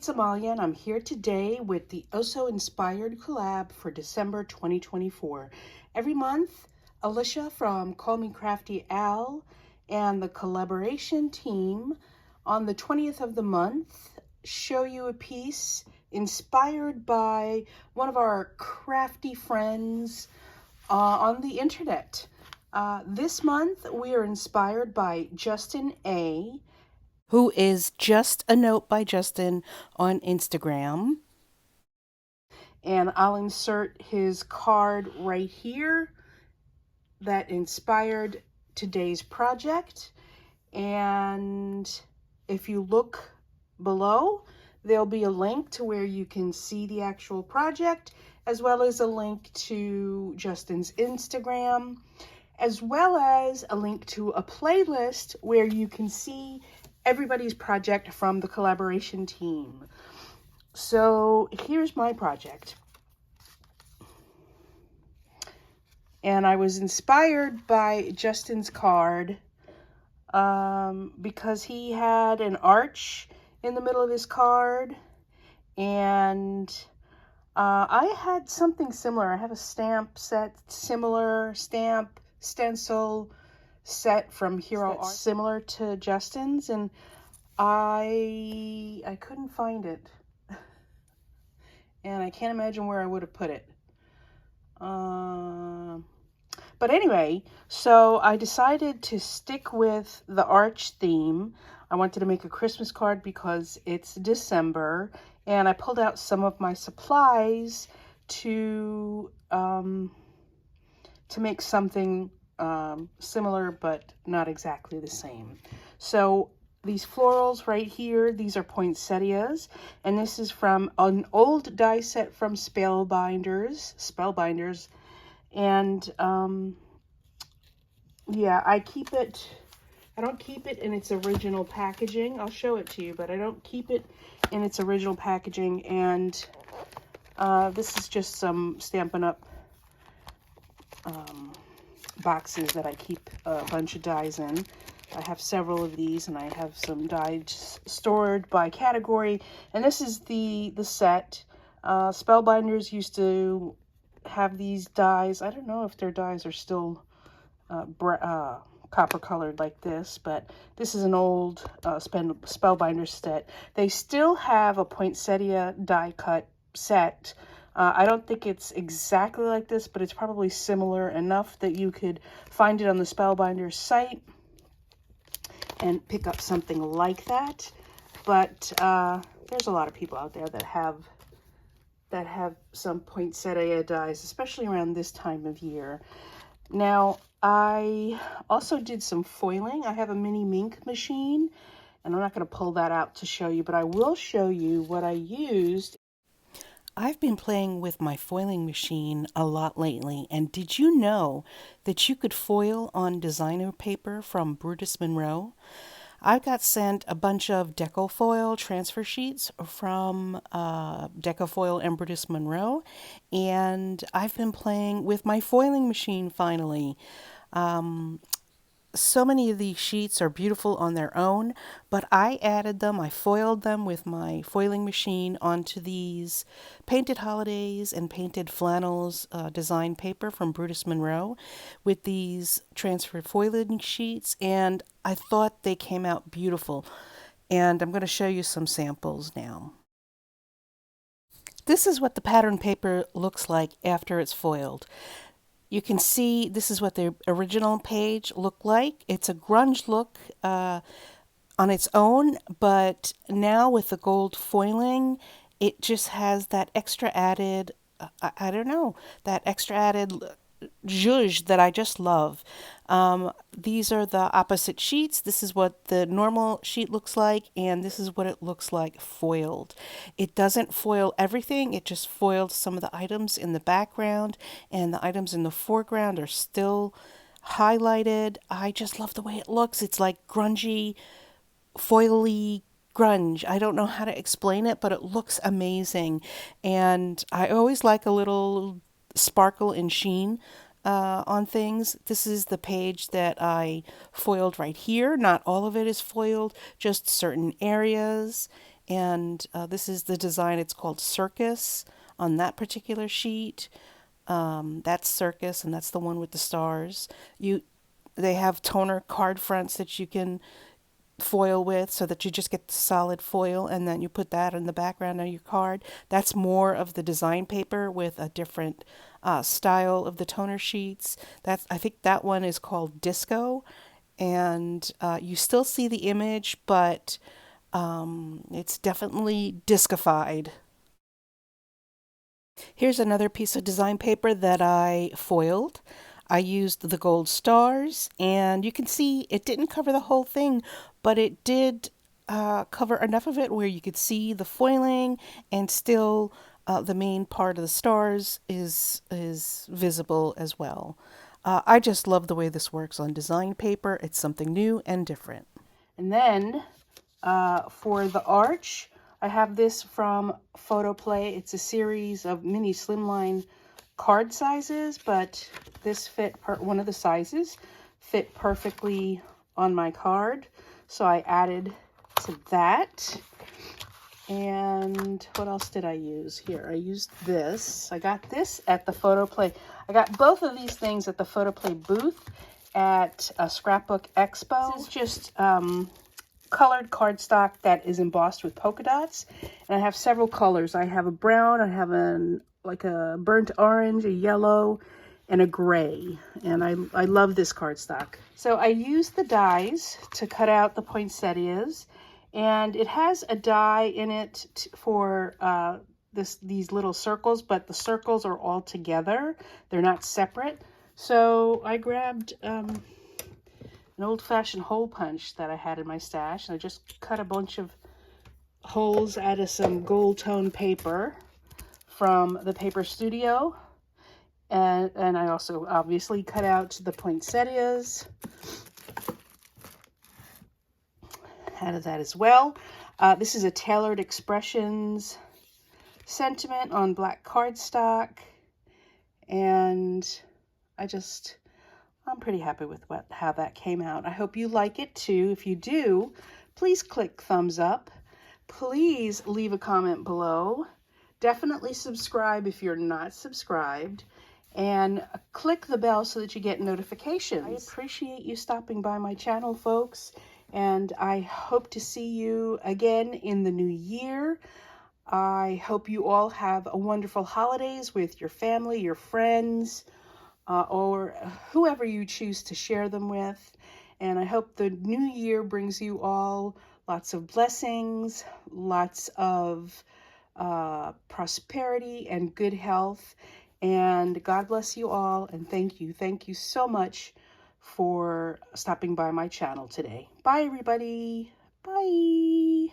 it's Amalia, and I'm here today with the Also Inspired collab for December 2024. Every month, Alicia from Call Me Crafty Al and the collaboration team on the 20th of the month show you a piece inspired by one of our crafty friends on the internet. This month, we are inspired by Justin A., who is Just a Note by Justin on Instagram. And I'll insert his card right here that inspired today's project. And if you look below, there'll be a link to where you can see the actual project, as well as a link to Justin's Instagram, as well as a link to a playlist where you can see everybody's project from the collaboration team. So here's my project. And I was inspired by Justin's card because he had an arch in the middle of his card. And I had something similar. I have a stamp set, similar stamp, stencil set from Hero Art, similar to Justin's, and I couldn't find it. And I can't imagine where I would have put it. But anyway, so I decided to stick with the arch theme. I wanted to make a Christmas card because it's December, and I pulled out some of my supplies to make something similar but not exactly the same. So these florals right here, these are poinsettias, and this is from an old die set from Spellbinders, and yeah, I don't keep it in its original packaging. I'll show it to you, but I don't keep it in its original packaging, and this is just some Stampin' Up! Boxes that I keep a bunch of dies in. I have several of these, and I have some dies stored by category, and this is the set. Spellbinders used to have these dies. I don't know if their dies are still copper colored like this, but this is an old Spellbinders set. They still have a poinsettia die cut set. I don't think it's exactly like this, but it's probably similar enough that you could find it on the Spellbinders site and pick up something like that. But there's a lot of people out there that have some poinsettia dies, especially around this time of year. Now, I also did some foiling. I have a mini mink machine, and I'm not going to pull that out to show you, but I will show you what I used. I've been playing with my foiling machine a lot lately, and did you know that you could foil on designer paper from Brutus Monroe? I got sent a bunch of Deco Foil Transfer sheets from Deco Foil and Brutus Monroe, and I've been playing with my foiling machine finally. So many of these sheets are beautiful on their own, but I foiled them with my foiling machine onto these painted holidays and painted flannels design paper from Brutus Monroe with these transfer foiling sheets, and I thought they came out beautiful. And I'm going to show you some samples now. This is what the pattern paper looks like after it's foiled. You can see this is what the original page looked like. It's a grunge look on its own, but now with the gold foiling, it just has that extra added, I don't know, that extra added zhuzh that I just love. These are the opposite sheets. This is what the normal sheet looks like, and this is what it looks like foiled. It doesn't foil everything. It just foiled some of the items in the background, and the items in the foreground are still highlighted. I just love the way it looks. It's like grungy, foily grunge. I don't know how to explain it, but it looks amazing. And I always like a little sparkle and sheen on things. This is the page that I foiled right here. Not all of it is foiled, just certain areas. And this is the design. It's called Circus on that particular sheet. That's Circus, and that's the one with the stars. They have toner card fronts that you can foil with, so that you just get the solid foil, and then you put that in the background of your card. That's more of the design paper with a different style of the toner sheets. I think that one is called Disco, and you still see the image, but it's definitely discified. Here's another piece of design paper that I foiled. I used the gold stars, and you can see it didn't cover the whole thing, but it did cover enough of it where you could see the foiling, and still the main part of the stars is visible as well. I just love the way this works on design paper. It's something new and different. And then for the arch, I have this from Photoplay. It's a series of mini slimline card sizes, but this one of the sizes fit perfectly on my card, so I added to that. And what else did I use here? I used this. I got this at the Photoplay. I got both of these things at the Photoplay booth at a Scrapbook Expo. This is just colored cardstock that is embossed with polka dots, and I have several colors. I have a brown, I have like a burnt orange, a yellow, and a gray, and I love this cardstock. So I used the dies to cut out the poinsettias, and it has a die in it for these little circles, but the circles are all together. They're not separate. So I grabbed an old-fashioned hole punch that I had in my stash, and I just cut a bunch of holes out of some gold tone paper from the Paper Studio, and I also obviously cut out the poinsettias out of that as well. This is a Tailored Expressions sentiment on black cardstock, and I'm pretty happy with how that came out. I hope you like it too. If you do, please click thumbs up. Please leave a comment below. Definitely subscribe if you're not subscribed. And click the bell so that you get notifications. I appreciate you stopping by my channel, folks. And I hope to see you again in the new year. I hope you all have a wonderful holidays with your family, your friends, or whoever you choose to share them with. And I hope the new year brings you all lots of blessings, lots of prosperity and good health. And God bless you all, and thank you. Thank you so much for stopping by my channel today. Bye, everybody. Bye.